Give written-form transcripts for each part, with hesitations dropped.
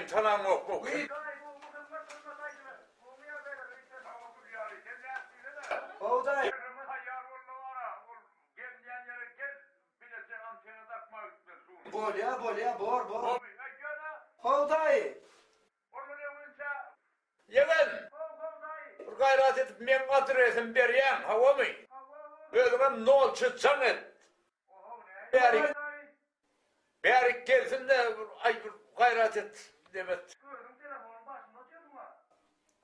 dayım tamam o. Buğday. Bor. Buğday. Yemen. Bir gayret edip men adresim berýän, hawamy. Özüme nol çıçan et. Berik gelsin de ay bir gayret et demet.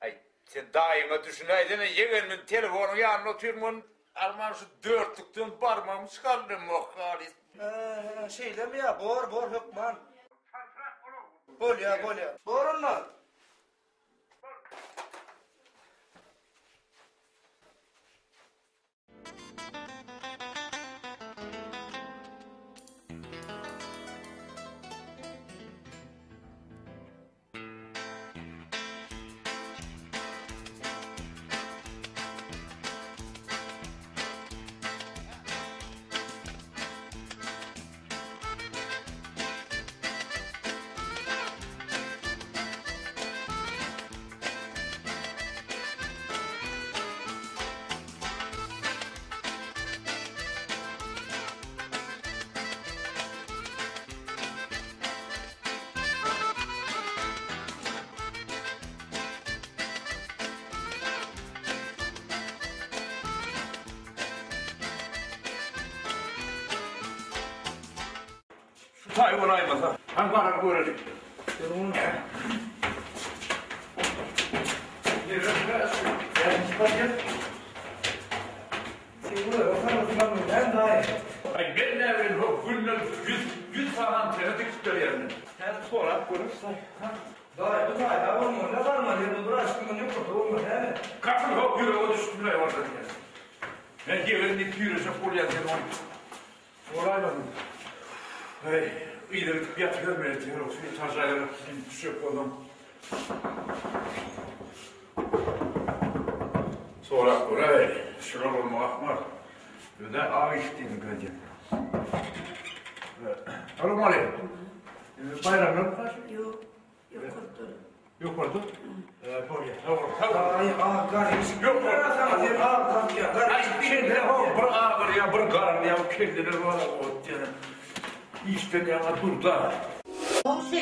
Ay sen daima düşüneydin yeğenimin telefonu yanına oturmun. Alman şu dörtlükten parmağımı çıkardım o halis. Şeyle mi ya? Bor hükman. Bol ya. Borun mu? Tay olaymasa. Hem karar görelim. Ay ben ne bileyim o günden yüz falan tenetik isterim. Sen sonra görürsen. Dayı bu tayda olmuyor. Ne var mı? Bu bıraşkımın yok olmuyor değil mi? Kapın hop yüreğe düştüm ne var dedi. Ben gelinlik yürüyecek buraya dedim onu. Olaymadım. Hey, iyilik yatıyor meletiyor. Bir tacayla düşüp oldum. Sonra hey, şuna olma akmar. Bir de ağ içtiğini göreceğim. Alo Mali. Bayram yok mu? Yok kurtuldu. Yok orada. Buraya. Ay kardeşim. Yok orada. Sana diye kalk ya. Ay kendine o bir ağır ya bir karın ya kendine var o diye. İşte ya dur da. Komşu,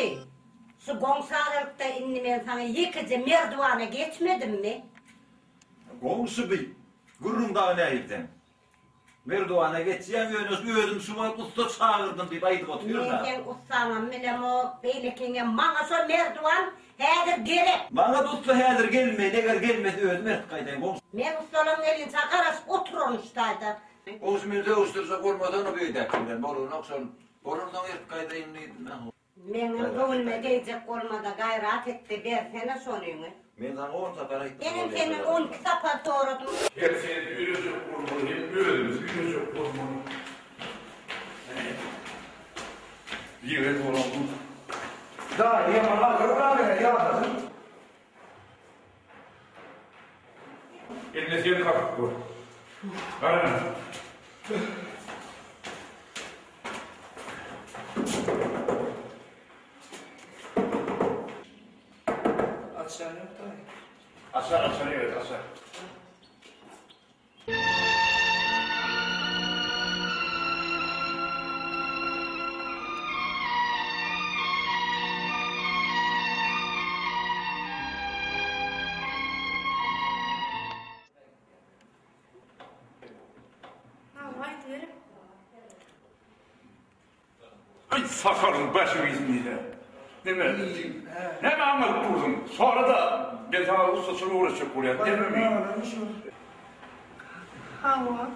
şu gomsarlıkta inni ben sana yıkıcı merdivana geçmedim mi? Komşu bir gurrun dağına ayırdın. Merdivan'a geçeceğim özüm sumat usta çağırdım deyip ayıp oturuyor da. Neyken ustamam bilem o beylikine bana şu merdivan hedir gerek. Bana da usta hedir gelmeyi, neler gelmedi özümert kaydayım komşu. Ben ustalığın elin çakaras oturmuştaydı. Komşu beni dövüştürse olmadan o büyüdü akımdan. Borun oksan, borundanert kaydayım neydim ben. Benim gönlüme gelecek olmadı gayret etti versene sonunu. Ben sana 10 sefer ettim. Benim senin 10 kitapa sordum. Her sene yürüyecek kurbanı, hep böylemiz yürüyecek kurbanı. Yiğit olalım. Dayı yaman ağır ya. Eline sen kalk koy. Aynen. Açan yok dayı. Aşağı evet aşağı. Ay sakarım başı izniyle. Demedim. Hemen anlatıp durdum. Sonra da ben sana ustasını uğraşacak buraya. Demem. Hava.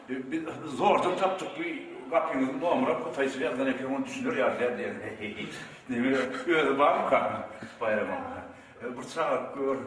Biz zorca taptık bir kapınızın doğumuna kutayısı yazdan ekran onu düşünür ya diye. Ne bileyim öyle var mı kan? Bayram ama. Bıçak gör.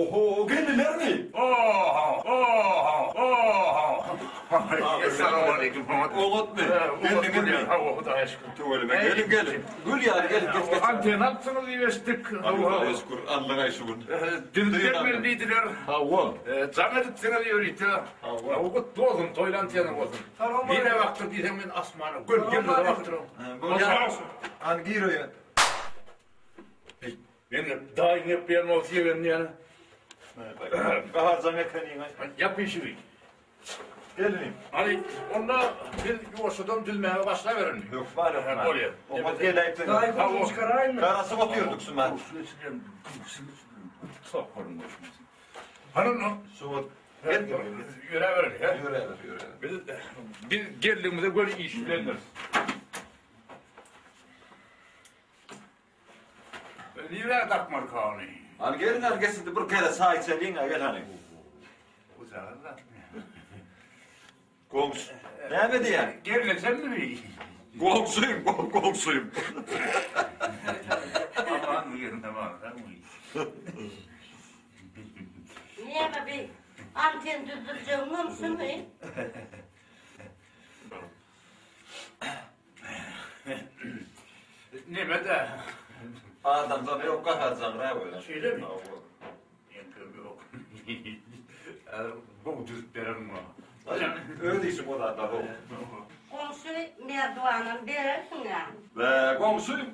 Oho, geldiler mi? Oha, oha, oha. Esselamu aleyküm. Oğut mu? Geldin mi? Ha, o da aşkım. Tuvalime gelin gelin. Gül yani gelin geç. Anten attınız yestik. Allah'a şükür, Allah'a şükür. Dünler belliydiler. Hava. Zahmet etsene diyor iti. O kutlu olsun, toylantiyanı olsun. Tamam, Bir de abi. vakti diyeceğim ben asmanı. Gül gibi de vakti. Hani gir o ya. Ben daha iyi yapıyorum olsun ben yani. Kahar ekranıyım. Yap işi. Gelin. Hani onda bir yuvasadan düzmeye başlayıverin. Yok var yok. Ha, oraya. O vakit gelip de. Daha iyi konuşun çıkarayım mı? Karası batıyorduk Sümer. Hanım Suvat. yöre verin. Yöre. Biz geldiğimizde böyle iş bilenler. Niye takmar kanı? Hani gelin herkesi bir kere sağ içeliğin gel hani. Uzağında. Komşu. Ne mi diye? Gelmesen mi? Komşuyum. Aman yerine var. Niye mi bir anten düzdüreceğim mümkün mü? Ne de? Adamdan yok kaharcan böyle. Şeyle mi? Yapıyorum yok. Bu düzlerim mi? Öyleyse bu da o. Komşu merdivanın verirsin ya. Ve komşuyum.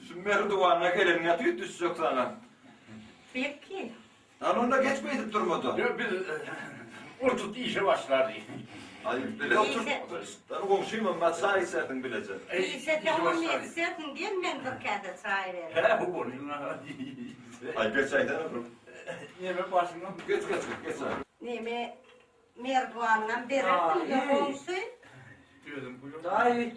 Şu merdivanına gelin yatıyor düşecek sana. Peki. Lan onda geçmeyip durmadı. Ya biz ortada işe başlardı. Hayır bile otur. Ben komşuyum ama sağ içerdin bilecek. İyiyse tamam yetişirdin değil mi? Bir kere çay verir. He bu konuyla. Ay geç aydan oğlum. Yeme başına. Geç ay. Niye mi merdivandan verirsin ya komşu? Diyordum kuyum. Daha iyi.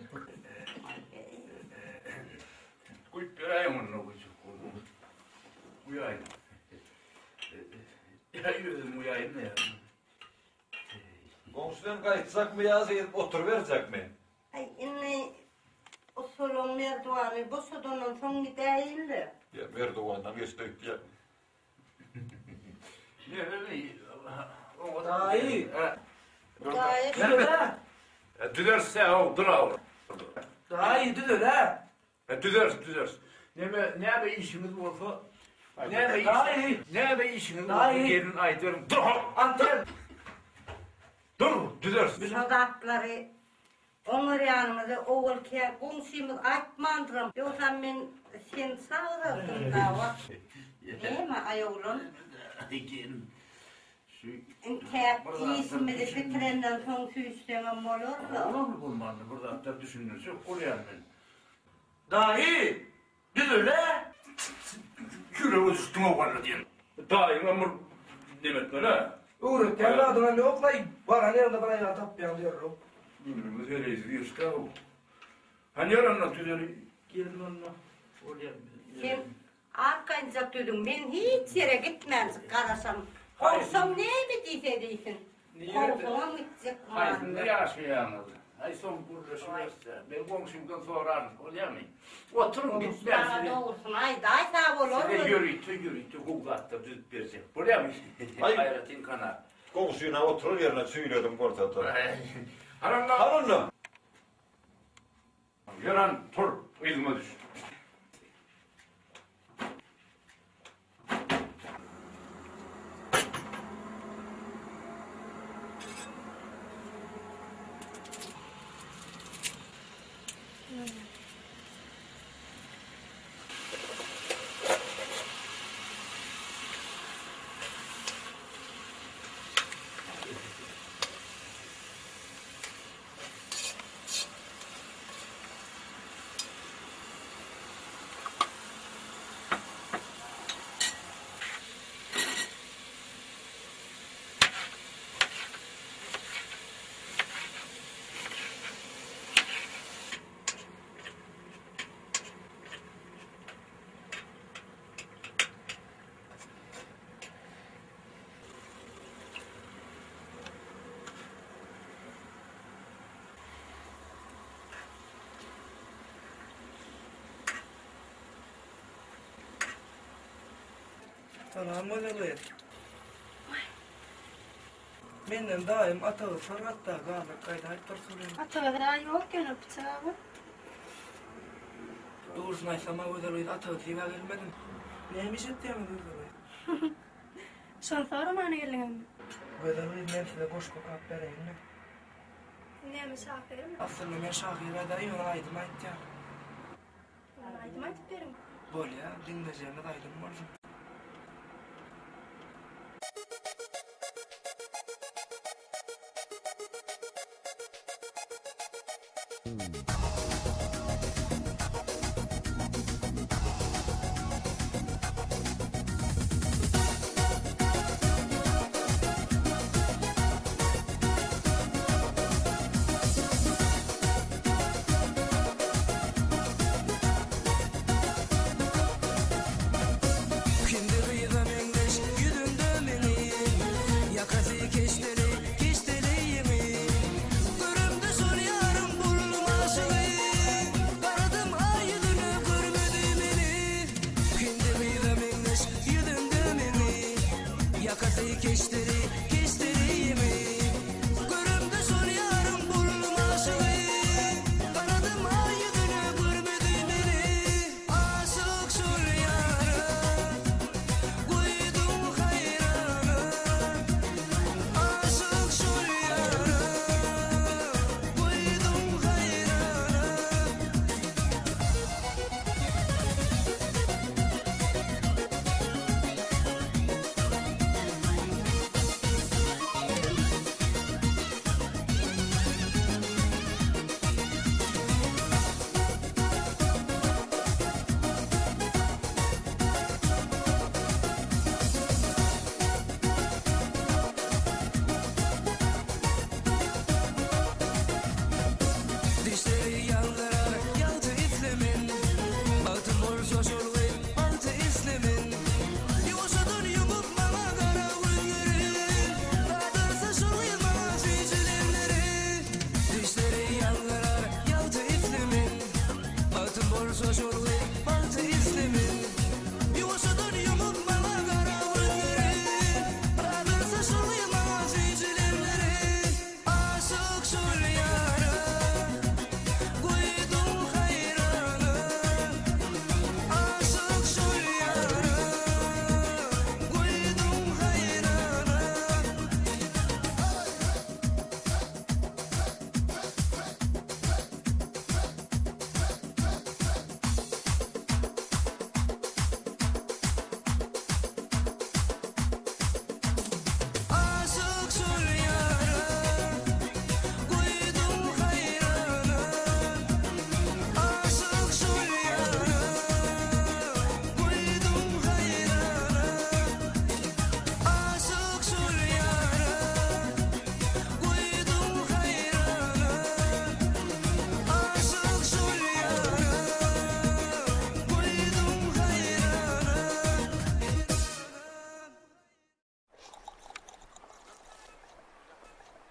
Kuyup vereyim onunla kuyup. Uyayım. Ya yürüdüm uyayım ne ya? Komşudan kayıtsak mı yazayım otur verecek mi? Ay inni o solun merdivanı bu sodunun sonu değildi. Ya merdivandan geçtik ya. Ne öyle? Daha iyi. Gayet Düdür ha. Düderse o dur. Daha iyi düdür ha. Düders. Ne be işimiz olsa ne be işiniz Daha olsa iyi. gelin aytıyorum. Dur. Anten. Dur. Düders. Sodatları onlar yanımızda oğulken komşumuz açmandırım. Yoksa ben sen sağırırdım da var. Değil mi ayoğlum? Tek iyisini de bitirenden son su istemem olur Olur mu? mu bulmandı? Burada da düşünürse koruyan ben. Daha iyi. Düdür ha. Küre üstüme vardı diyelim. Daim ömür demetler ha. Uğruk evladına ne oklayıp bana nerede bana yatap yanıyorum. Ömrümüz öyle izliyor işte o. Hani yaranla tüzeli. Gelin onunla. Oraya. Sen arkanca duydun, ben hiç yere gitmem karasam. Komşum ne mi diyeceksin? Komşuma mı gidecek Hayır, ne var? yaşıyor anladı. Ay son burada şurası. Ben komşumdan sorar. Oluyor mu? Oturun git ben Komşuna size. doğursun, ay day sağ olur Size mu? yürüytü. Hukukatta düzüp verecek. Oluyor mu? Ay. Hayretin kanar. Komşuyla oturur yerine söylüyordum ortada. Haranla. Harun'la. Yaran tur. İlme düş. Tamam mı ne koyayım? Menden daim atağı sor hatta gazak kayda hayıp dursun. Atağı da yok gene bıçağı. Doğrusunu aysam özel oydu atağı siga gelmedim. Neymiş ettiğimi özel oydu. Son sorma ne gelin. Özel oydu ben size boş kokak vereyim mi? Ne misafirim? Aslında ben şahire dayı ona aydım aytacağım. Aydım aytıp verim. Böyle ya dinleyeceğine daydım var.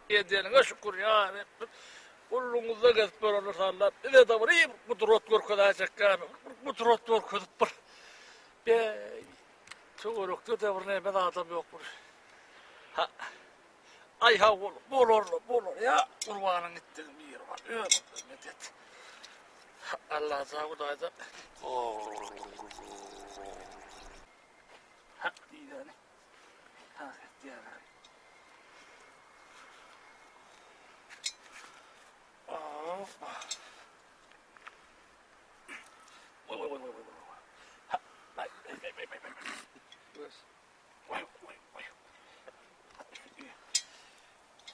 Yediğine şükür ya. Kulluğunuzda gezip böyle olursanlar. Ne de var iyi bu durot görkedecek yani. Bu durot görkedip bir. Be çok örüktü de var ne ben adam yok bu. Ha. Ay ha olur ya. Kurbanın gittiğin bir yer var. Öyle medet. Allah sağ da. Ha diyene. Ha diyene.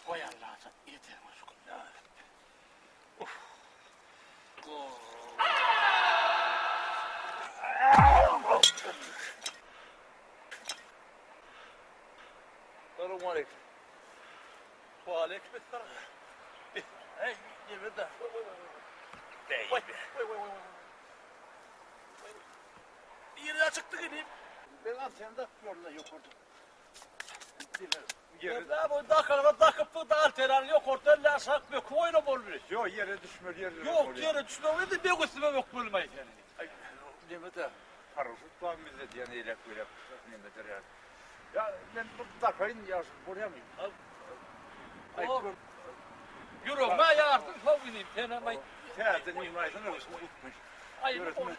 Vay Allah'ım yeter aşkım ya. Of. Selamun aleyküm. Ve aleyküm selam. Hey, yemin de. Vay be. Yine çıktı gideyim. Ben sen de yolda yok orada. Ya bu dakika takıp da alteran yok orada la sak be koyuna bolmuş. Yok yere düşmüyor yere. Yok yere düşmedi bir üstüme yok bulmayız yani. Yemin de. Parasız var bize diye neyle böyle. Yemin de yani. Ya ben bu takayım ya buraya mı? Ay O- dur. Yürü, ben yardım kovineyim. Tenemay. Teatin imraysın öyle unutmuş. Ay, Öğretmen.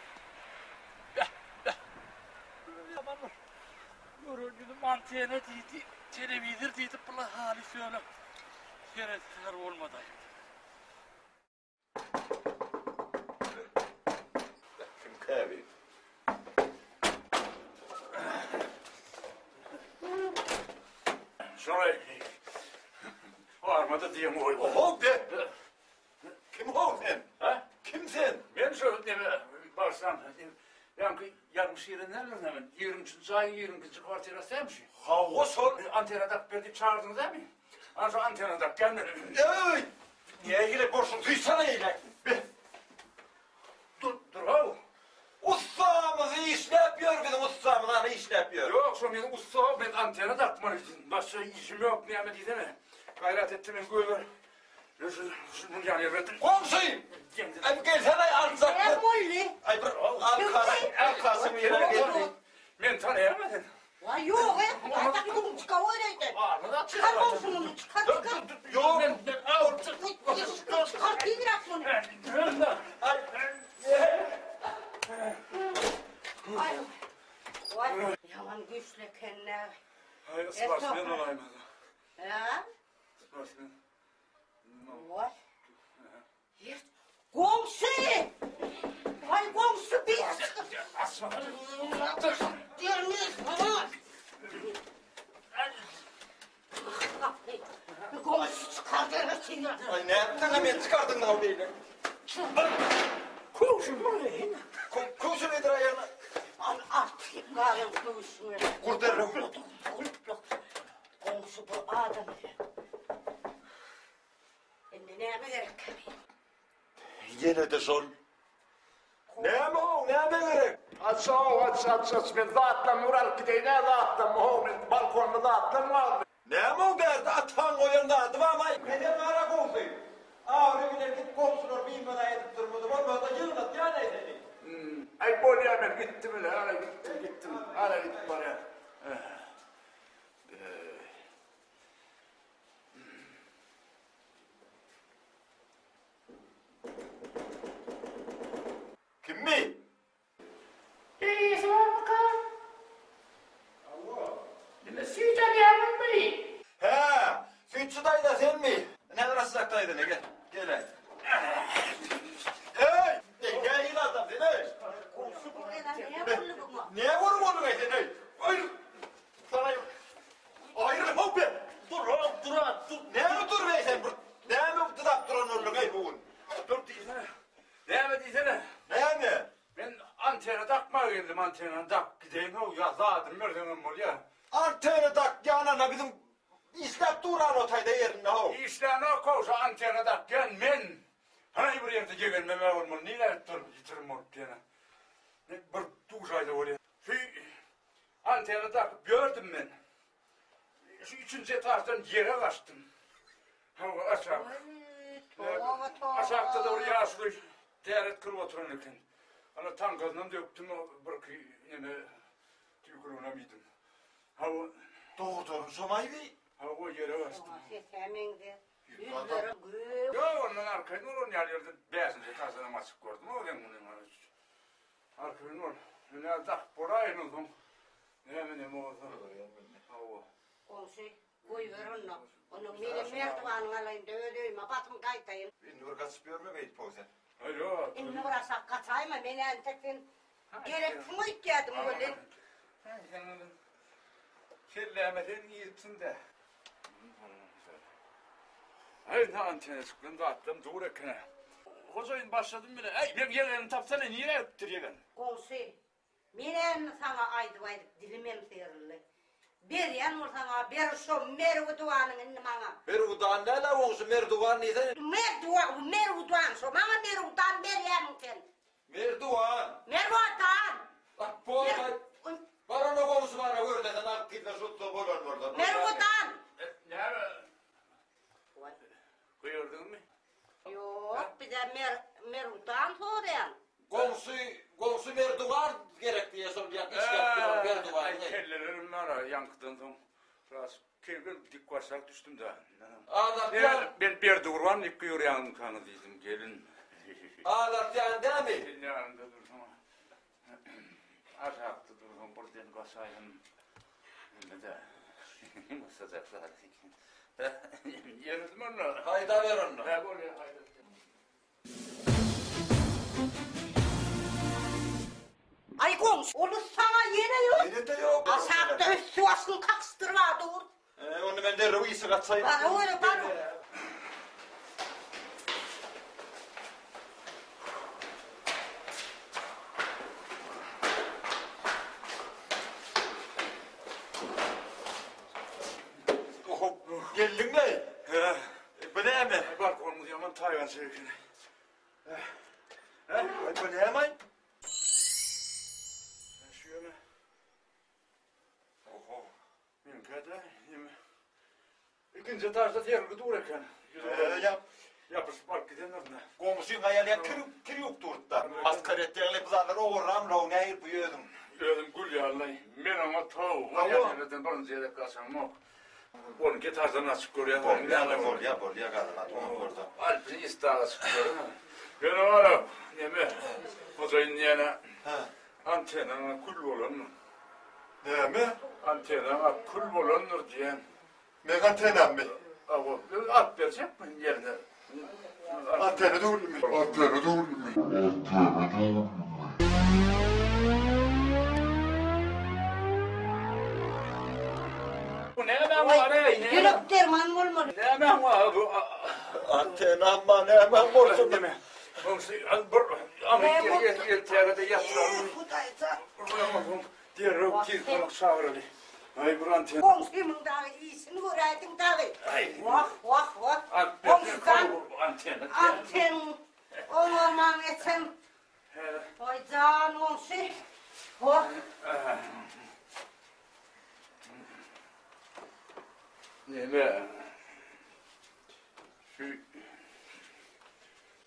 Yürü, gidip mantiyene deydi. Televizyonda deydi, bula hali söyle. Seyretsinler olmadı. Kim kahve? Sonra varmadı diyeyim oy. Oho be! Kim o sen? Ha? Kim sen? Ben şöyle deme baksam. Yani yarım şiirin nereden hemen? 20. ayın 20. kvartira sevmiş. Ha o sor. Antenada beni çağırdınız değil mi? Anca antenada gelmedi. Ey! Niye ilgili borçlu duysana eyle. Dur ha. Ustamızı işlep bizim ustamız hani işlep Yok sonra benim usta ben antena takmak için. Başka işim yok ne yapayım değil mi? Gayret ettim ben böyle. Şunu yani verdim. Komşuyum! Ay gelsene alçak. Emolli. Ay bırak arkasını yere geldi. Ben tanıyamadım. Vay yok he. Vay bak bunu çıkar öyleydi. Ağzına Çıkar komşunu çıkar çıkar. Yok. Çıkar bırak bunu. Ay. Vay. Vay. Yaman güçlü kendine. Hayır ısparsmen olayım. Ha? Isparsmen. Vay. Komşu. Vay komşu bir. Asma. Diyorsunuz bana. Bir komşu çıkardığını seni. Ay ne yaptın hemen çıkardın da beyle. Komşum var ya. Komşu nedir ayağına? Al artık karın komşunu. Kurtarırım. Komşu bu adam. Şimdi ne yapacak? Yine de sol. Ne mi o? Ne mi gerek? Aç. Ben zaten Ural gideyim. Ne zaten Muhammed balkonda zaten vardı. Ne mi o derdi? Atan o yanında adım ama. Neden ara komşuyum? Ağrı git komşular bilmeden edip durmadım. Olmaz da yığınat ya ne seni? Ay buraya ben gittim öyle. Hala gittim. Hala gittim oraya. Kim mi? İyisi var bakalım. Ne sütyen yardım bey. He, sütçü dayı da sen mi? Ne kadar sıcaktaydı ne gel. Gel hadi. Hey! Gel yine adam sen hey. Komşu buraya ne yapıldı bu? Niye vurun onu be sen hey? Hayır. Sana yok. Hayır hop be. Dur oğlum dur ha dur. Ne mi dur be sen? Ne mi tıdak duran oğlum hey bugün? Dur diysene. Ne mi diysene? Ne mi? Ben antena takmaya geldim antena tak gideyim o ya zaten merdivenim var ya. Anteni tak yanına bizim işlep duran otayda yerinde o. İşte ne koşa antena tak gel men. Hani bir yerde gelmeme olmalı. Niye dur yitirim olup diye. Ne bir tuğsaydı oraya. Şu antena tak gördüm ben. Şu 3. etajdan yere kaçtım. Ha aşağı. Aşağıda da oraya asılı değerli kırıp oturanırken. Ana tankazından döktüm o bırakı yine tükürüğüne miydim. Ha o, Doğru somayı bir. ha o yere kaçtım. Semindi. Yüzlerim gül. Yo ondan arkayın onun yerlerde beyazince tarzına açık gördüm. O ben bunun var. Arkayın ol. Ne tak burayın oldum. Ne benim o. Ha o. Komşu koy ver onu. Onun benim merdivanın alayım dövdüğüme batım kaytayım. Bir nur kaçıp mu beyt pozen? Alo. İnne uğraşak kaçayma beni entekten. Gereksin o geldim öyle. Sen kirlemedin iyisin de. Ay ne antene çıktım da attım dur ekene. Hocayın başladım bile. Ay ben yerlerini tapsana niye yaptırıyorsun? Komşu. Menen sana aydı aydık dilimem seyirli. Bir yan vur sana bir şu mervuduanın inne bana. Mervudan ne la olsun merduvan neyse? Mervuduan şu bana mervudan bir yan sen. Merduvan. Mervudan. Bak bu olay. Bana ne konusu bana öğreden aktifle sütlü bolan orada. Mervudan. Ne? Gördün mü? Yok bir de mervudan soruyan. Komşu merduvan gerek diye sonra bir iş yaptım. Verdi var. Ay kellelerim var yankıdan sonra. Biraz kelgin dik başak düştüm de. Ağlar Ben bir durvan yıkıyor yankını dedim gelin. Ağlar yani değil mi? Senin yanında durdum. Aşağıda durdum buradan kasayım. Ne de. Masacaklar. Yeriz mi onu? Hayda ver onu. Ne böyle hayda. Ay komşu, olur sana yere yok. Yerinde yok. Aşağıda öz suvasını kakstırma dur. Onu ben de rüyisi katsayım. Bana öyle bana. Geldin mi? Bu ne mi? Bak olmuş yaman Tayvan sevgili. Bu ne mi? Şu yana. Benim kadar. İkinci tarzda diğer bir dur eken. Ya Yapışıp bak giden orada. komşun hayalya kır yoktu orada. Maskaretlerle buzanları oğurram ravnayır bu yödüm. Öldüm gül yağlayı. Ben ama tavu. Tavu. Yerlerden bana ziyade kalsam yok. Onunki tarzdan açık görüyor. Bol ya kadın at onu orada. Alp'in istihara açık görüyor. Ben oğlum. Yeme. Hocayın yana. Antenana kul olanır. Ne mi? Antenana kul olanır diyen. Megatenem mi? Ama at verecek mi yerine? Anteni doğru mu? Anteni doğru mu? Bu ne hemen var ey? Gülüp derman olmadı. Ne hemen var bu? Anten amma ne hemen borsun. Değil mi? Amerika'ya yatırdı yatıralım. Kudaysa. Diğer röptil balık sağırlı. Ay bu anten. Komşumun dağı iyisini göreydin dağı. Vah vah vah. Komşudan Anten. anten olmaman etsem. Ay can komşu. Vah. Ne be? Şu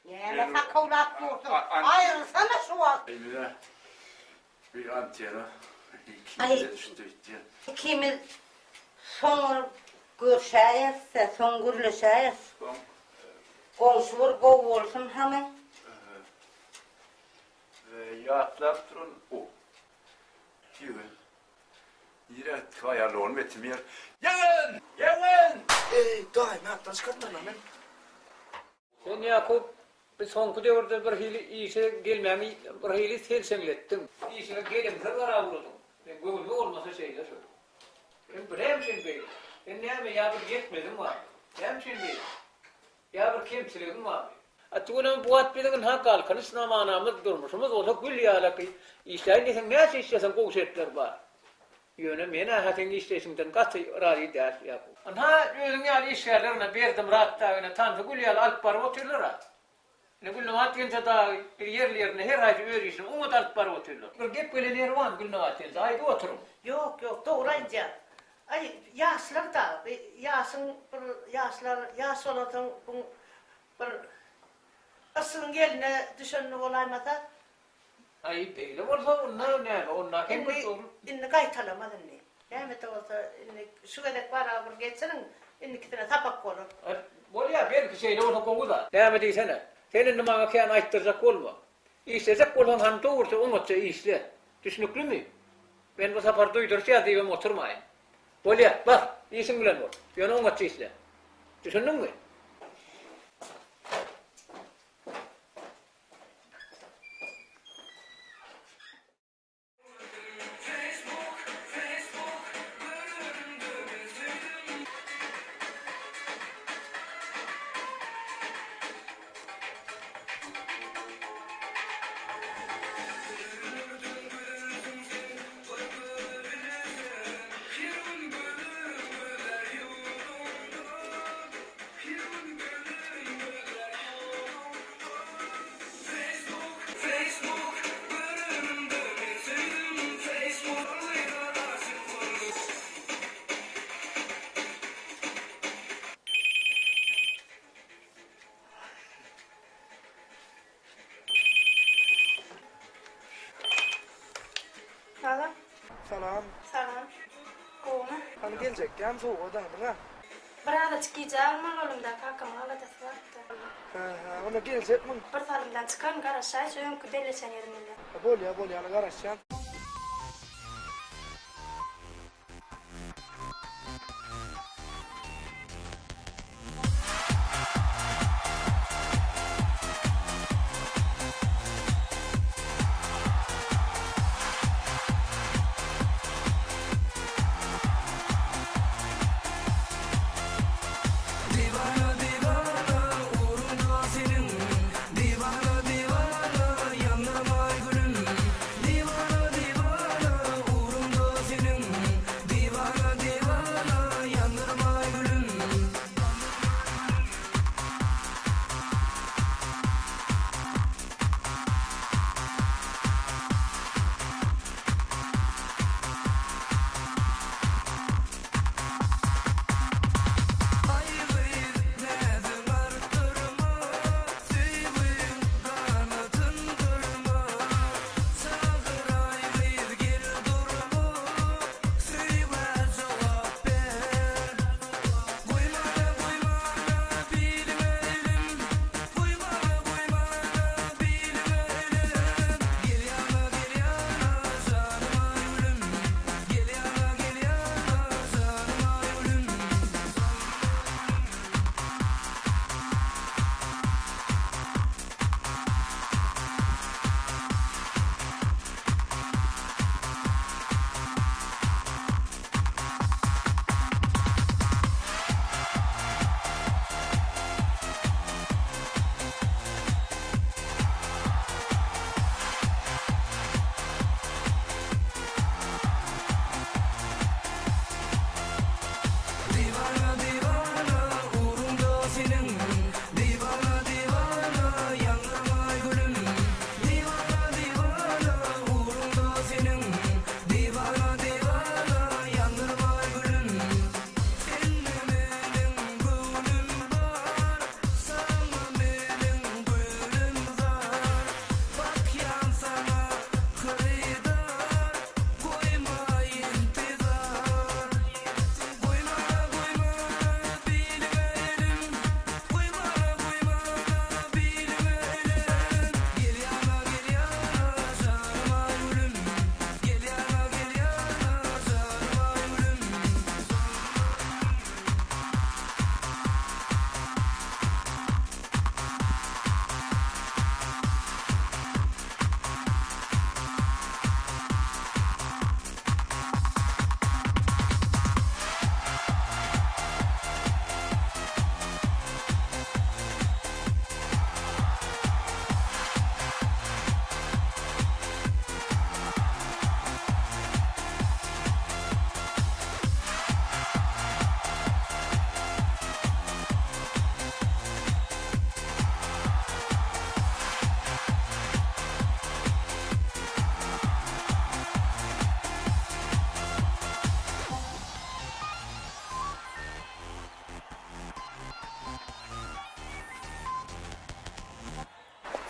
Yeme takıvlat durdun. Ayrılsana şu an. evine bir antena. Ay. İkimize düştü gitti. İkimiz son görüşəyizsə, son görüşəyiz. Komşular qov olsun hemen. Yatlar durun o. Diyor. Yine hayal olma ettim yer. Yağın! Yağın! Daim hayattan çıkartma lan ben. Ben Yakup bir sonku devirde bir hili iyisi gelmemi bir hili selsenlettim. İyisine gelim kırlara vurdum. Ben gönlü olmasa şeyler söyle. Ben bileyim sen bey. Ben neyme ya bir yetmedim var. Hem sen bey. Ya bir kemçiliğim var. Atığına bu at bilgin ha kalkanı sınamanamız durmuşumuz olsa gül yağlak. İşte neysen ne istiyorsan kovşetler var. Yöne mene hatin işlesinden katı razı der Yakup. Anha özün yani işlerine verdim rahatta tanrı gül yağlı alıp para otururlar. Ne gülnovat gençe daha yerlerine her hacı öğrensin, umut alıp para otururlar. Bir gep böyle yer var gülnovat gençe, haydi oturun. Yok doğrayınca. Ay yaşlar da yaşın bir yaş oladın bir asılın geline düşünün olaymasa. Ay böyle olsa onlar hem bir doğru. İnni kaytalamadın ne? Yani de olsa şu kadar para bir geçsenin inni kitine tapak olur. Böyle ya belki şeyle olsa kovu da. Devam ediysene. Senin numara kâyan ayttıracak olma. İşleyecek olan han doğursa umutça işle. Düşünüklü mü? Ben bu sefer duydursa ya diyeyim oturmayın. Böyle ya bak iyisin bilen ol. Yani umutça işle. Düşündün mü? Hani gelecek hem soğuk odandın ha. Burada çıkacağım oğlumda kakam aladası vardı. Ona gelecek mi? Bir salımdan çıkan karışay söğünkü delesen yermeli. Bol ya, karışacağım.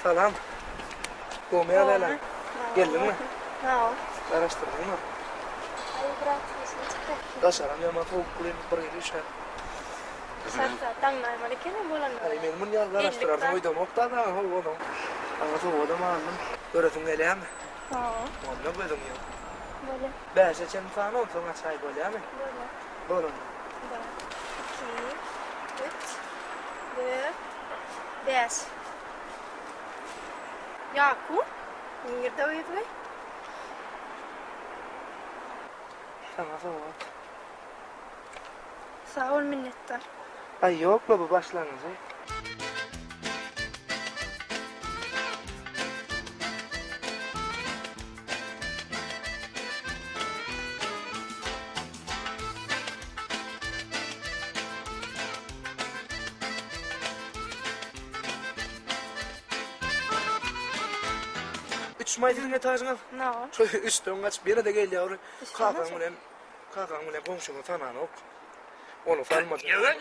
Salam. Komaya lan. Geldin mi? Ha. Araştırdın mı? Ay bırak sesini çıktı. Kaşaran ya matı okulayım bir yere işe. Sarsa tangnar malikene bulan. Ay benim bunu ya araştırdım oydu nokta da o onu. Anlatı o da mı? Öğretim geliyor mu? Ha. Onda koydum ya. Böyle. Ben seçen falan olsun aşağı böyle mi? Böyle. Böyle. 2 3 4 5. Yaku. Nerede uyudu? Sana sağ ol. Sağ ol minnettar. Ay yok bu başlangıcı. Üç maydın etajına. Ne o? Şu üstten kaç bir yere de gel yavrum. Kalkan ulan komşumu tanıyan ok. Onu farmadı. Yılın?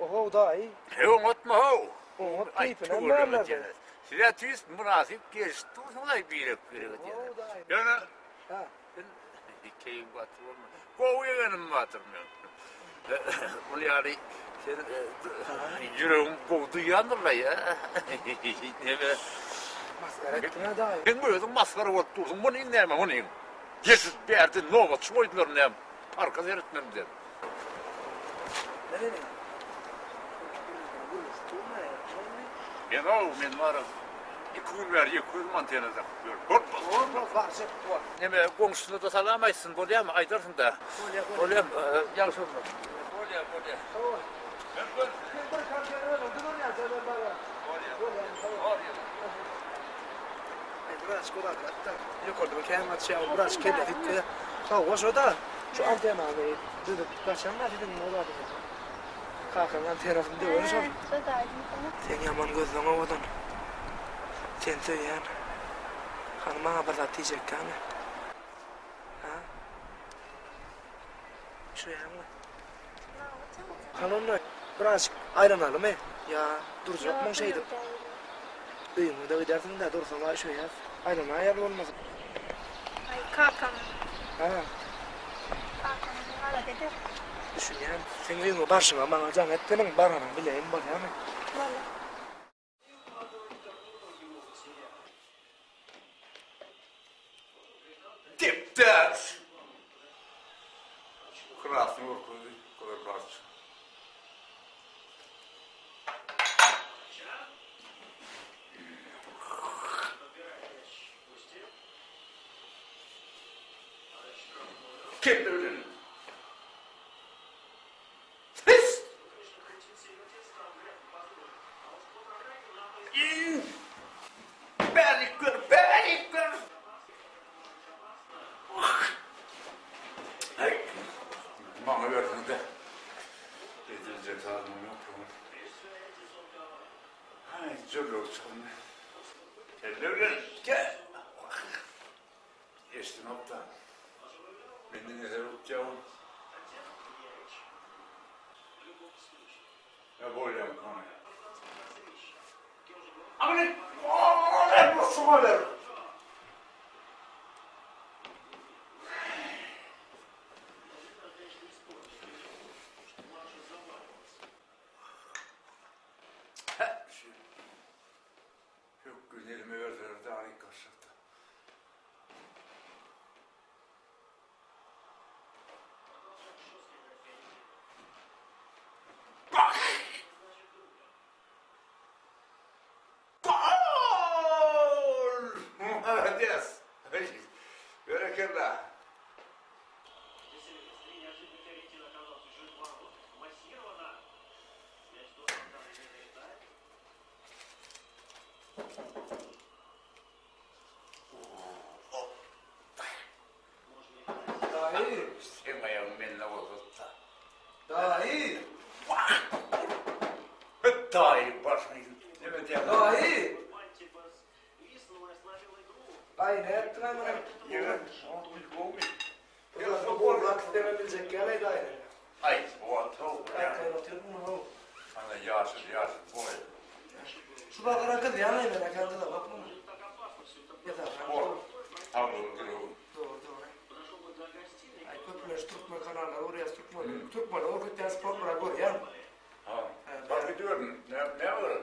Oho da iyi. Hemen atma ho. Onu Ay keyfinden tuğurlu derlerdi. mesela. Size tüyüs münasip geçti. Olay bir yere Oho da iyi. Yani Ha. şeyin batı olmaz. Kovuyenim batırmıyor. Bunu yani sen yüreğim kovdu yanırla ya. Ne be? Maskara ettiler daha. Ben bu özüm maskara olup durdum. Bunu inleme onu in. Geçiz bir yerde novat şoydular ne? Parka seyretmem dedim. Ne dedi? Ben var. 2 gün ver, 2 gün mantenada. Korkma. Olmaz varsa var. Neme komşusunu da salamaysın, bolya mı? Aytarsın da. Bolya, yanlış olma. Bolya. Tamam. Ben böyle. Bir kankana öyle dur ya sen bana. Biraz kolay hatta. Yukarıda bakayım at şey biraz kelle gitti. Sağ ol şurada. Şu antena abi. Dedim kaçanlar dedim ne oldu? Kalkan antenasını diyor öyle Şuradaydım sana. sen yaman gözleme odan. Sen söyleyen. Hanıma haber atacak yani. Ha? Şuraya mı? Kanonla biraz ayran alım ya duracak mı şeydi. Duyumu da gidersin de dursun var şu ya. Ayran ayarlı olmaz. Ay kakam. Ha, Kakam hala dedi. düşün yani. Sen duyumu başına bana can ettiğinin barana bileyim bak yani. Valla. Dipter. Krasny urkuzy, kolor bardzo. Kim öldün? Hıs! Beni gör. Bana verdin de. Getirecek halim yok. Ay, çok olsun. Ellerin gel. Geçti nokta. Beni neler tutacağım? Ya böyle yapma. Ama ne? Ne bu sumalar? Yok günlerimi verdiler de harika şartta. Gol! Молодец! Берекелlah. Dahi, Sevmeye minne olursa. dahi, Dahi başını demet ya. dahi. Ay ne ettin hemen? Yürü. Olmuş. Biraz da bol vakit denebilecek yani dahi. Ay, o tavuk Ay ya. kaynatıyor bunu. Ana yaşır boy. Şu bakara kız yanayım ben kendine bakma. Yeter. Boy. Hamurun duruyor. Doğru. Ay köprüler Türkmen kanalları oraya Türkmen o kötü spor bırak oraya. Ha. Bak gidiyordun. Ne var?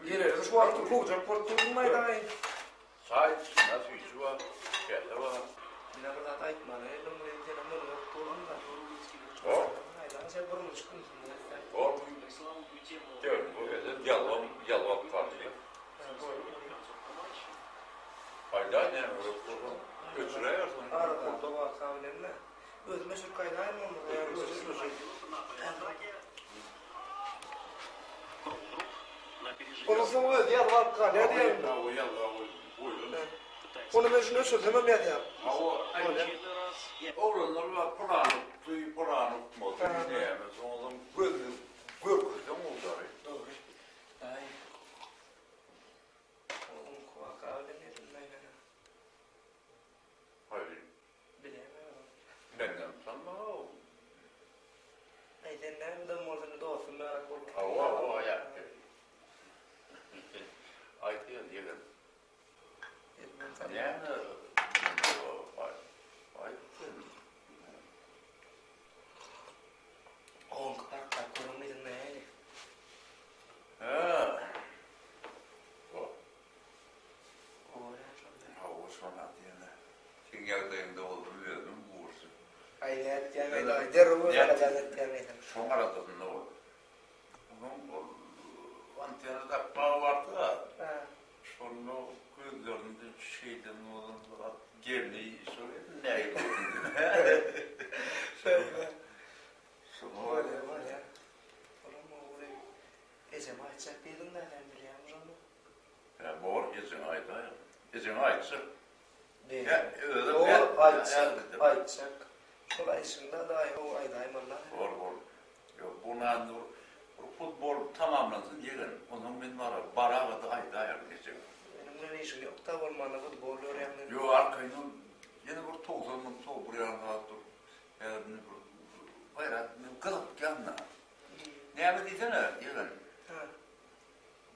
Yere şu vakti kovacak portulmayı dahi. Sahip nasıl işi var? Kelle var. Yine kadar da ayıkma. Elim buraya gelen bunu yok. Doğru da. O. Haydi sen burnu çıkın. O. Diyorum bu gece yalvam partiye. Hayda ne öyle kurban. Götürüyorsun. Arada doğa kavlemle. Öz meşhur kaynağım onu. Yani özür. Onu sonra diğer var kalya diyelim. Onu ben şunu sözlemem ya diye. Oğlanlar var Kur'an'ı okumadı. Ne yani? Sonra görküzden oldu. Doğru. Ay. Onun kuva kavlemle dinleyin. Hayır. Bilemiyorum. Benden sanma o. Ay sen ne de morunu da olsun merak olma. Hava yaptı. Ay diyor diyelim. Yani Hayret yani da derru Ya. galet yani. Şoň aradan ne oldu? Onun o antennada bağ vardı da, Ha. şonu gözlerinde şeyden olan gerneği söyledi, ne oldu? Şunu Var ya. Oğlum o burayı ezem açacak dedim de ben biliyorum onu. Ya bor izin ayda. İzin aytsa. Değil. Ya öyle O ben açacak. Şolaysında da o aydaymanlar. bor. Yok buna futbol tamamlansın diyen onun ben var. Barağı da ayda ayarlayacak. Benim ne işim yok da olmanı futbol öğrendim. Yo arkayın yine bir 90'ın sol buraya dur. Yani bir bayrak kılıp yanına. Ne yaptıysa yani. Ha.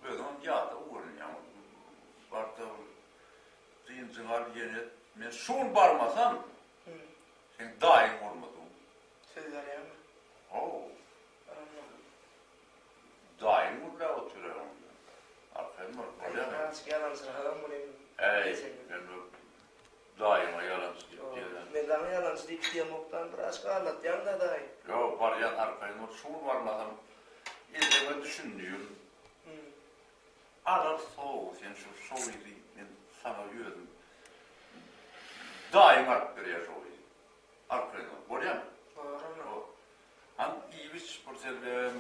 Böyle on yağda uğrun ya. Varta deyince var yine men şun barmasam Hı. sen daim olmadın. Sizler ya mı? Oo, Anladım. daim burada oturuyorum. Arkayım var. Öyle mi? Nasıl yalan sıradan buraya. Ben daima yalancı diyorum. Ben de yalancı deyip diye noktan biraz kalat yanında da. Yo var ya arkayım var. Şun varmasam izleme düşünüyorum. Hı. Arar soğuk, sen şu soğuğu ben sana yiyordum. Daim arttırıyor soğuğu. Arkayım var. Var ya mı? Var ama. O, han iyi bir spor servem.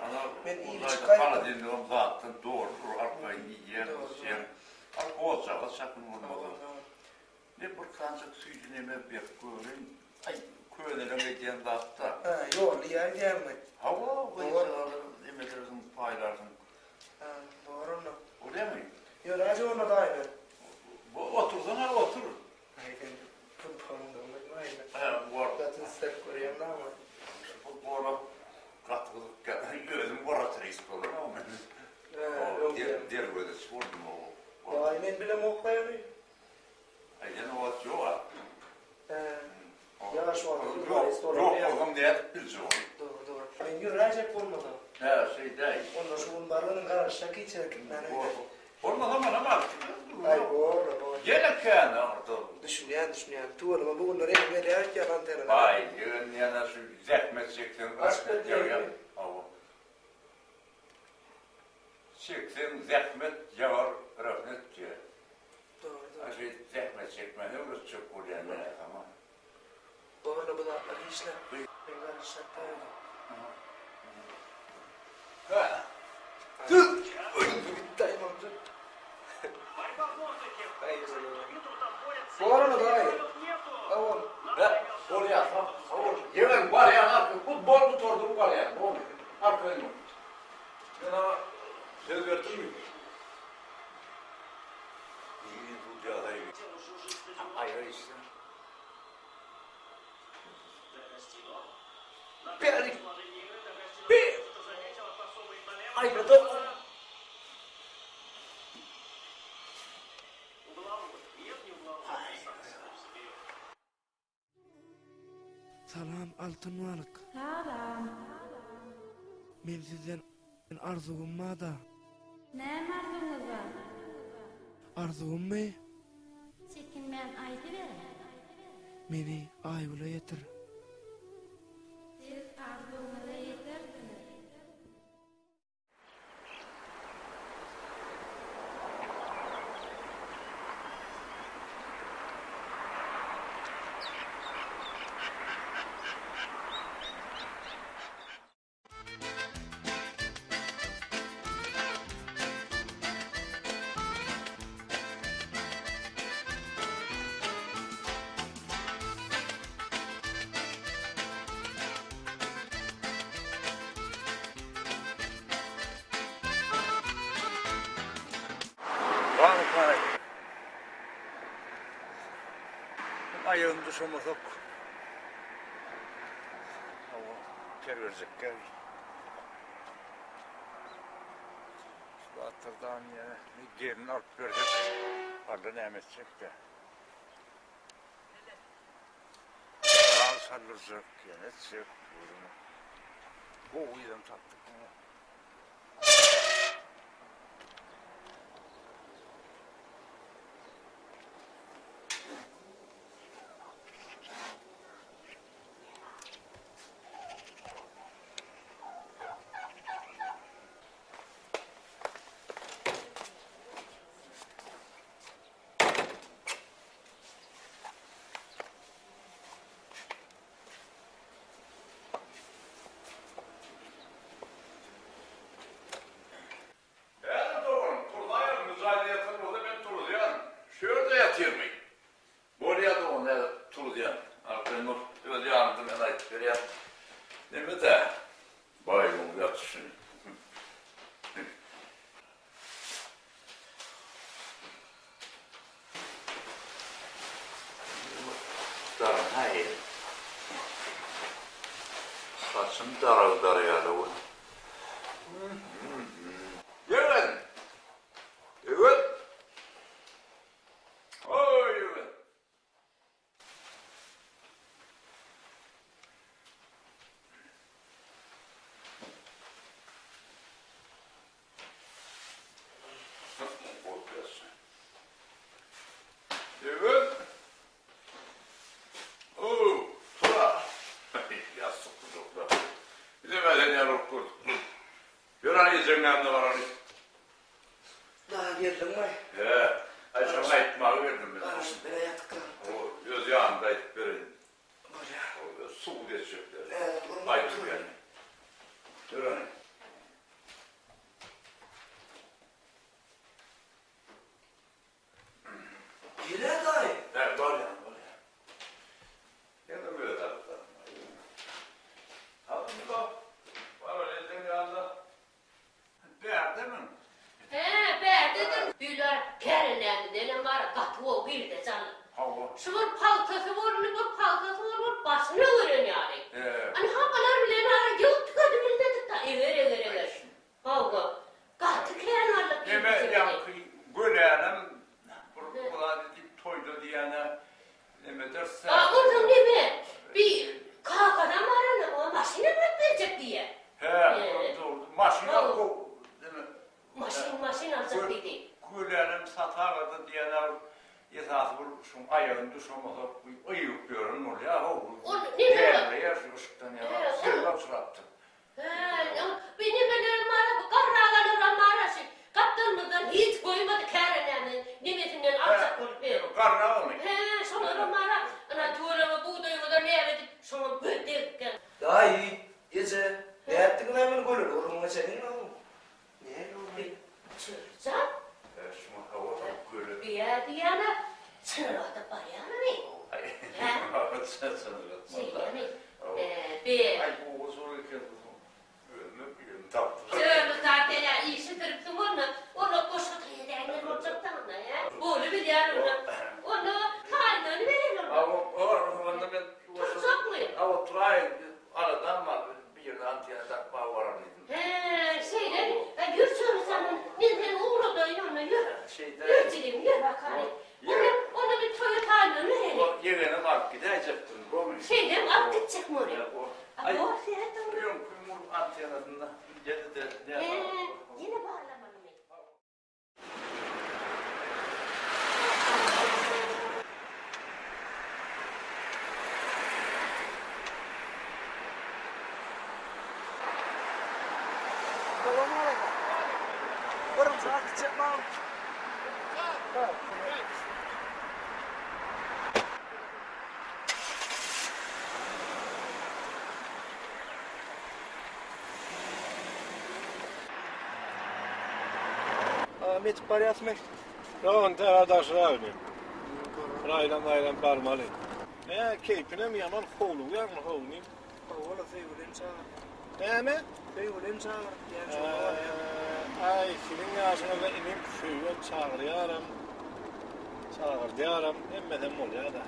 Ana Ben iyi bir uzayda çıkayım. para dinliyorum zaten doğru. Arkayı iyi yer. Doğru. Sen arka olsa da sakın olmadı. Tamam. Ne bir kancık süycüneme bir görün. Ay köylerime giden dağıtta. Ha, yol ya gelmek. Hava Doğru. Emedersin paylarsın. Ha, doğru mu? Öyle mi? Yol acı ona da aynı. Bu otursana otur. Hayır, futbolunda unutmayın. Ha, bu arada. Zaten step koruyorum da ama. Futbola katılık gözüm boratır istiyorlar ama Ha, o yok diğer yani. diğer böyle spordum o. Vay, ben bile moklayamıyor. Aynen o atıyor var. Yavaş var. Yok oğlum diye bilsin onu. Doğru doğru. Ben yürüyecek olmadan. Ha şey değil. Ondan şunun balının karşıya geçecek. Olmaz ama. Ay doğru doğru. Gelek yani orada. Düşünüyen. Tuvalama bugün oraya gelip yalan antenna. Vay yön yana şu zahmet çektin. Aspet Yap. Çektin zahmet yağar rahmet diye. Doğru doğru. Şey zahmet çekmeni olur çok oluyor ama. Doğru bu da işler. Ben karışacak da öyle. Ha. Dur! Bitti ayman dur. Hayır. Bu arada da hayır. Tamam. Ha, oraya yemek var ya artık futbol mu tordu var ya. Bu arkayım. Yana söz verdim mi? İyi bu cadayı. Hayır işte. Bir. Ay be dur. Salam Altınbalık. Salam. Men sizden arzugum da. Ne mardunuz var? Arzugum me? Çekin ben aydı ver. Meni aýyla yetir. Siz arzunuza yetirdiniz. Vay. Ayağın dışıma sok. Hava çevirecek gel. Şu atırdan yine gelin alıp verecek. Arada ne edecek de. Daha sarılacak yine çek. Bu uyudan tattık. Saçım daraldı yani. Evet. Evet. Oy evet. Evet. Oo, tura. Ya sıkıldı. Bir de benden yanıp kurduk. Gören yiyeceğim yanında var hani. Daha geldim mi? He. Ayşem'e ekmeği verdim ben. Karışık bile yatık. O göz yağında et verin. Böyle. O su geçecekler. Evet, bunu Ayıp oturun. yani. Gören. Yine dayı. Evet, var ya, var ya. Yine böyle taraflarım var. Alın bir bak. Var öyle senin yanında. Beğendin mi? He, ben dedim. Büyüler perilendi dedim var, katı o bir de canım. Hava. Şu bir paltası var, bir paltası var, başını görün yani. Hani havalar bile nara yok, tıkadı millet da ever. Hava. Katı kenarlık bir Deme şey. yankı göleyenim. Buradan dedik toydu diyene. Deme derse. Oradan ne be? Bir kalkadan var anam, o maşını mı verecek diye. He, doğru. Maşina kov. Deme. Maşın alacak dedi. Göleyenim satardı diyeler. Yesası bu şun ayağın düşmese ayıp görün ol ya. O ne Değerli yer ışıktan ya. Sırla çırattı. Benim mara, karragan marası. Kaptanımdan hiç koymadı kerenenin. Nimetinden alacak olup veriyor. Karna mı? He, sonra mara. Ana tuğrama buğdayımı da ne edip sonra böldürken. Dayı. Gece. Ne yaptık lan beni golü? Orumuna çekin mi? Ne oldu? Çırcan, Şuna hava böyle. bir yer diyene, sınırlarda bayanı mı? Ay. Sen Şey sanırım. yani, bir... Ay bu zor iken ölüm taptı. Şöyle zaten ya, iyi şıtırıptım onu koşu kıyıdan olacak da ona ya. Böyle bir yer onu tayinini verir ona. Ama orada ben Tutsak mı? Ama Turay aradan var bir yerden antiyana takma var anıydım. Şeyden, yürü söylesem, neden uğradığın ona yürü. Yürücülüğüm, yürü bakalım. Ona bir toyu tayinini verir. O yerine bak gidecektim. Şeyden, at gidecek mi oraya? Ay, Doğru seyretten. biliyorum kuyumur antiyanasında geldi de ne Yine bağlamadım. Babam var ya. Varım saat gidecek mi? Ahmet parayı atmak. Ravun arkadaş ravun. Raylan barmalı. Ne keyfine mi yaman hovlu yan hovlu. Valla feyulen çağır. Ne mi? Feyulen çağır. Yani çok var ya. Ay senin yaşına da inim şöyle çağırıyorum. Çağır diyorum. Emmeden ol ya da.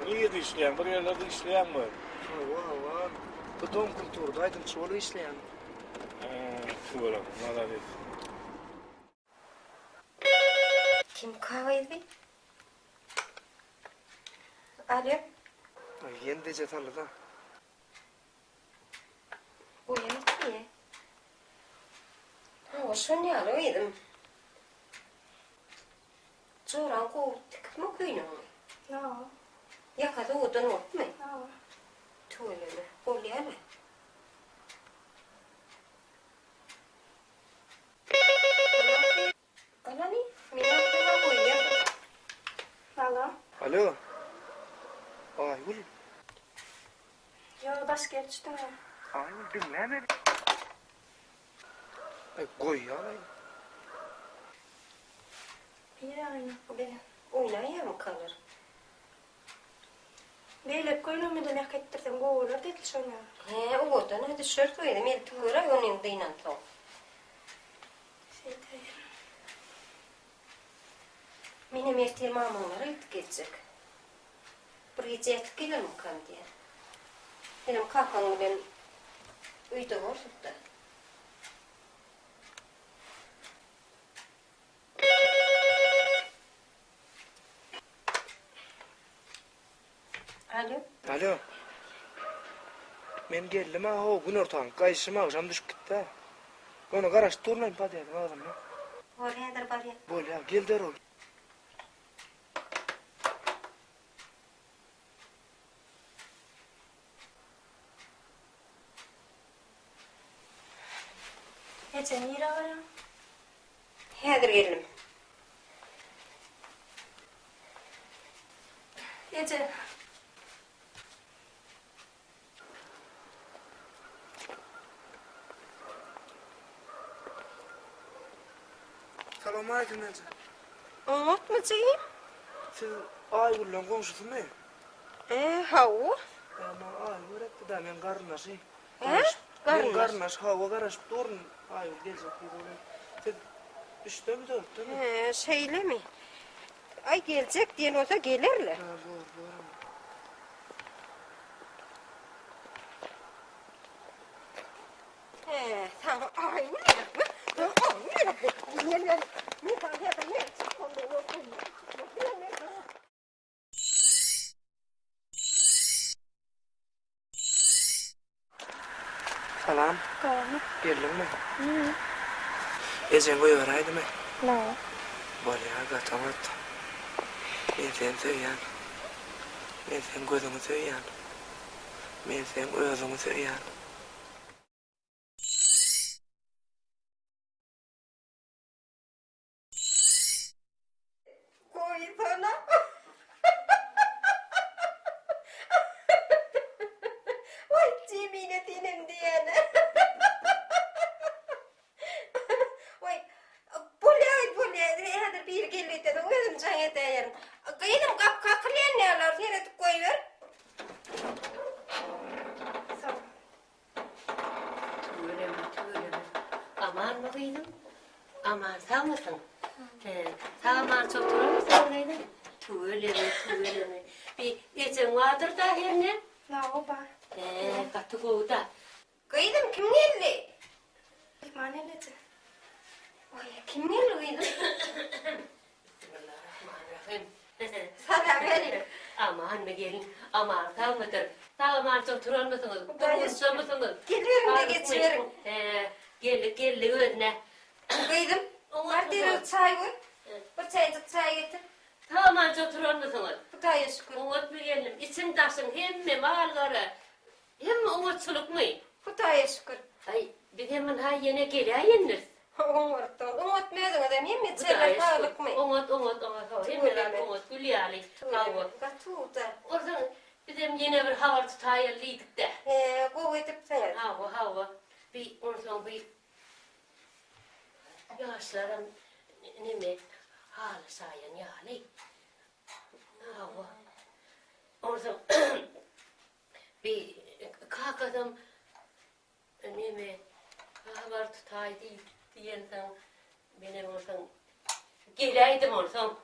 Niye de işleyen? Bir yerlerde işleyen var. Var. Bu dom kulturdaydım. Çoğulu işleyen. Şöyle. Malavis. Kim kahveydi? Alo, Yendece tanrı da. uyanık niye? O şu ne alıyordum? Çoran kovduk mu kuyunu mu? Ja, Yakadı odun ot mu? ja. Tuğlu mu? Olya mı? Kalani? Mina kuyuna koyuyor. Hallå? Alo. Ay ul. Jag başka geçtim ya. Ay ul dinle beni. Ay koy ya. Yani. Be, oynaya mı kalır? Böyle koyunum da ne kettirdim golar dedi şuna. He, odun hadi şört koydum. Bir tuğra onun dinan to. Şey değil. Benim erteğim mamamlara ilk geçecek. Buraya cehtik gelir mi kan diye. Benim kalkan bilen Uyda olsun da. Alo. Alo. Men geldim ha o gün ortadan kayışıma akşam düşüp gitti. Onu garaşıp durmayın pa dedim ağzım ya. Oraya var ya. Bol ya gel der ol. Ece nere var? Hedir geldim. Ece. Selamun aleyküm Nece. Unutmayacağım. Siz Aygül'le komşusu mu? Havu. Ama Aygül etti de men karnaşı. He? Men karnaş hava karışıp durun. Aygül gelecek bir böyle. Siz 3'te mi 4'te mi? Şeyle mi? Ay gelecek diyen olsa gelirler. Ha doğru. Tamam. Ay ne yapma? Ay ne yapma? Ne yapma? Salam. Tamam. Geldin mi? Ecen koyuveraydı mı? Ne? Böyle ya gatamat. Men sen söyleyen. Men sen gözünü söyleyen. Men sen özünü söyleyen. Koy sana. Vay cemiyetinin diyene. Vay hadi bir geldi de özüm çay edeyerim. Kıydım kakırlayan ne alar seyredip koyuver. Tüyleme. Aman mı kıydım? Aman sağ mısın? Sağman çok durur musun kıydım? Tüyleme. Bir geçen vardır da her ne? La oba. Katı koğuda. Kıydım kim geldi? Manelece. Oy kim geldi kıydım? Bismillahirrahmanirrahim. Sana verin. Aman mı gelin? Aman sağ mıdır? Sağman çok durur musunuz? Durmuşsa mısınız? Geliyorum da geçiyorum. Geldi özne. Kıydım. Var derim çay koy. Bir çaycık çay getir. Sağman çok durur musunuz? Kutaya şükür. Umut mu geldim? İçim taşın hem mi malları? Hem mi umutçuluk mu? Kutaya şükür. Ay bir hemen ha yine geliyor. Umut mezun adam yemin çaylar sağlık mı? Umut. Umut Gülyali. Hava. Katuda. Oradan bizim yine bir hava tutayırlıydık da. Koy edip sen. Hava. Bir oradan bir yaşlarım ne mi? Halı sayan yani. Hava. Oradan bir kalkadım ne mi? Hava tutaydı diyensen benim oradan geleydim oradan.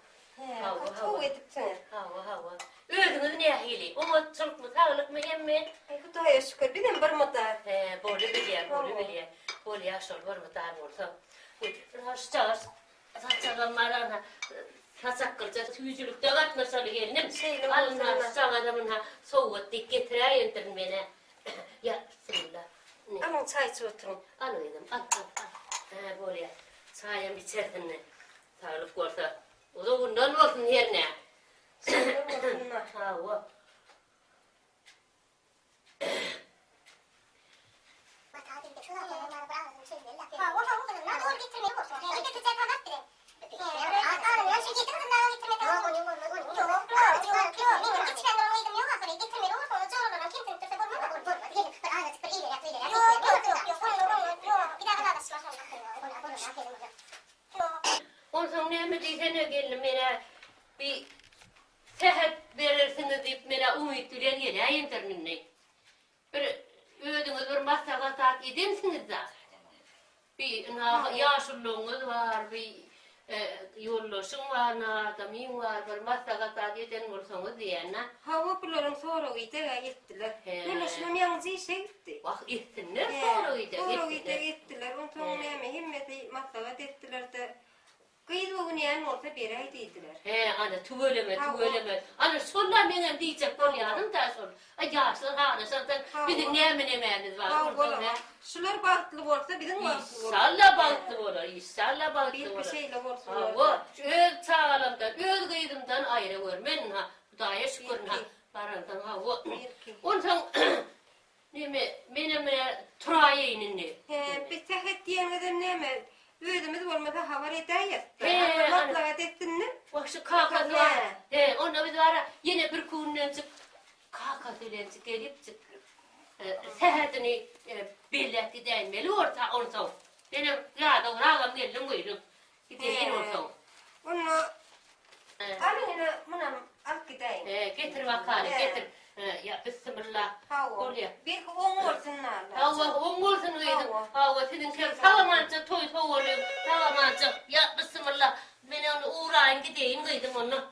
Koy edip sen. Hava. Özünüz ne hili? Umutçuluk mu, sağlık mı, yemmi? Kutaya şükür. Bir de bir mutar. Böyle biliyor. Böyle yaşlar var mı daha orta? Raşçağız. Saçağım marana. Saçak kılca tüycülükte katmasalı gelinim. Alın adamın ha soğuk dik getireyindir beni. Ya bismillah. Alın çay oturun. Alaydım. Al. Böyle çayım içersin. Sağlık olsa. O da bundan olsun yerine. Hava. Ondan ne mi diyene geldim bana bir sehet verirsiniz deyip bana umut duruyor geleyim terminle. Bir ödünüz bir masaya saat edemsiniz de. Bir yaşlılığınız var, bir yollaşın var, adamın var, bir masaya saat eden olsanız diyene. Hava buların sonra giydi ve gittiler. Yollaşmam yalnız işe gitti. Bak etsinler doğruydu. Doğruydu gittiler. Onun sonra himmeti maslahat ettiler de kıyılığı neyen olsa bir ay dediler. He ana tüveleme. Ana sonra menem diyecek bolyanım da sonra. Ay yaşlı hana zaten bizim nememiz var. Şular bahtlı olsa bizim bahtlı olur. İnşallah bahtlı olur. İnşallah bahtlı olur. Bir şeyle olsun. Ha öz çağalamdan, öz kıydımdan ayrı görmen ha. Hudaya şükür ha. Barandan ha o. Ondan Meneme Turay'ın ne? Biz tehet diyemeden neme? Ödümüz olmasa havar edeyet. He, maslahat ettin mi? Bak şu kakası var. He, onda biz var yine bir kuğundan çık. Kakasıyla çık gelip çık. Sehetini belletti denmeli orta. Benim yağda ağam geldim buyurun. Gideyim orta. Onu alın yine buna al gideyim. Getir bakalım getir. Ya bismillah. Bir on olsunlar. Hava on olsun dedim. Hava senin kez tamamanca toy oğlum. Tamamanca ya bismillah. Ben onu uğrayın gideyim dedim onu.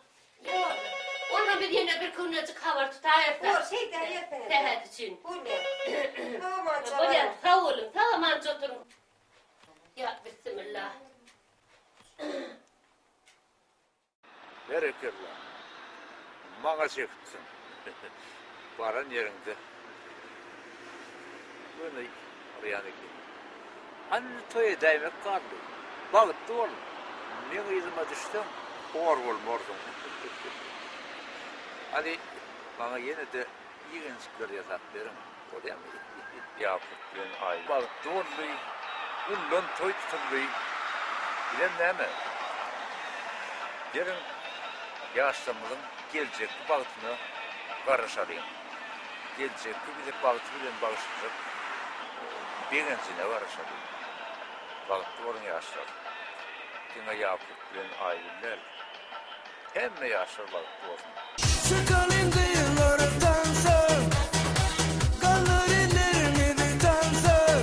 Ondan bir yine bir kurnacık havar tutayırsa. Şey de yapın. Sehet için. Tamamanca. Böyle sağ olun tamamanca oturun. Ya bismillah. Berekerler. Bana çektin. Baran yerinde. Böyle arayan ki. Hani toya değmek kaldı. Baktı oğlum. Ne izime düştüm. Or olmordum. Hani bana yine de yine çıkar yatak verin. Oraya mı? Yapıp ben aile. Baktı oğlum. Ulan toy tutuldu. Bilen ne mi? Yarın yaşlamılın gelecek baktığını karışarayım. Gelecek bir de baktı bilen bağışlayacak. Birincisine karışarayım. Baktı onun yaşlar. Yine yapıp bilen aileler. Hem de yaşlar baktı onun. Çıkalım dıyılardan sen, galerilerimi biten sen.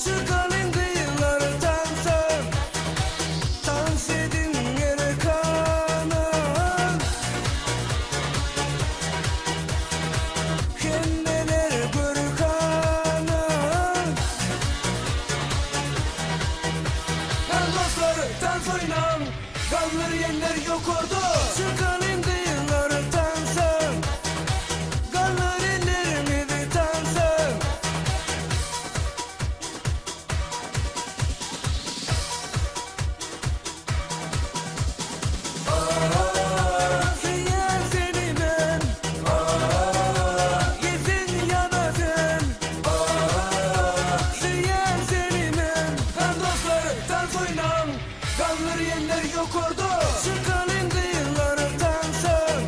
Çıkalım dıyılardan sen, dans edin yere kanan. Kendiler gör kanan. Her dostları dans oynan, galleri yenler yok oldu. Çıkalım dıyılardan sen, galerilerimi biten sen. Siyer seni ben, yesin yanasın. Siyer seni ben, her dostları dans oynan, galleri yenler yok oldu. Çıkalım dıyılardan sen,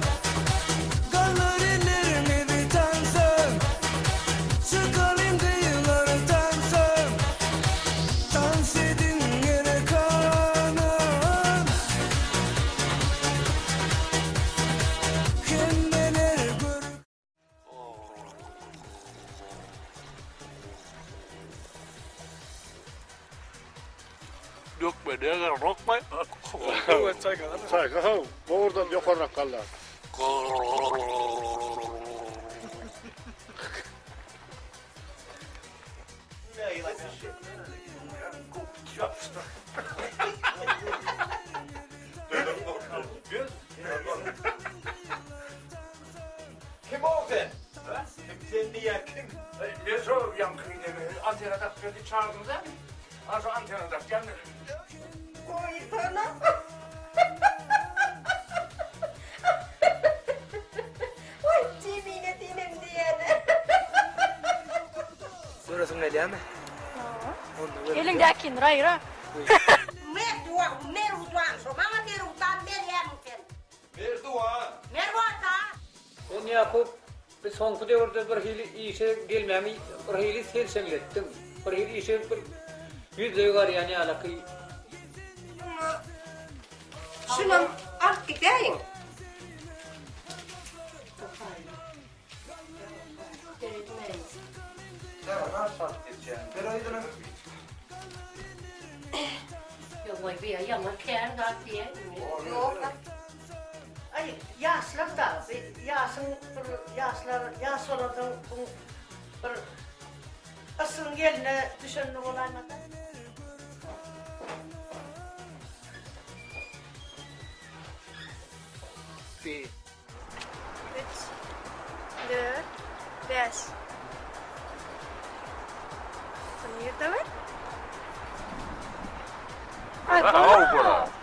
galerilerimi biten sen. Çıkalım dıyılardan sen, dans edin yere kanan. Kendiler gör. Yok be ne kadar rokma. Saygı ha. Oradan yukarı kallar. Kim o sen? Sen niye kim? Ne zor yankıydı. Antenada beni çağırdınız değil mi? Az antenada geldi. Oy sana. Oy cimine dinem diyene. Burası ne diyor mi? Elindeki rayra. Merhudan, somama merhudan meryanken. Merduan. Merhudan. Ben Yakup bir sonku devirde bir hili işe gelmemi, bir hili sersemlettim. Bir hili işe bir yüzde var yani alakı. Şuna al gideyim. Yok vay bir yaman kâr da diye. Yok. Ay yaşlar da yaşın yaşlar yaş olandan kızın geline düşündük olaymadan. 1 3, 4, 5. Bu nerede var? Ha, o bura.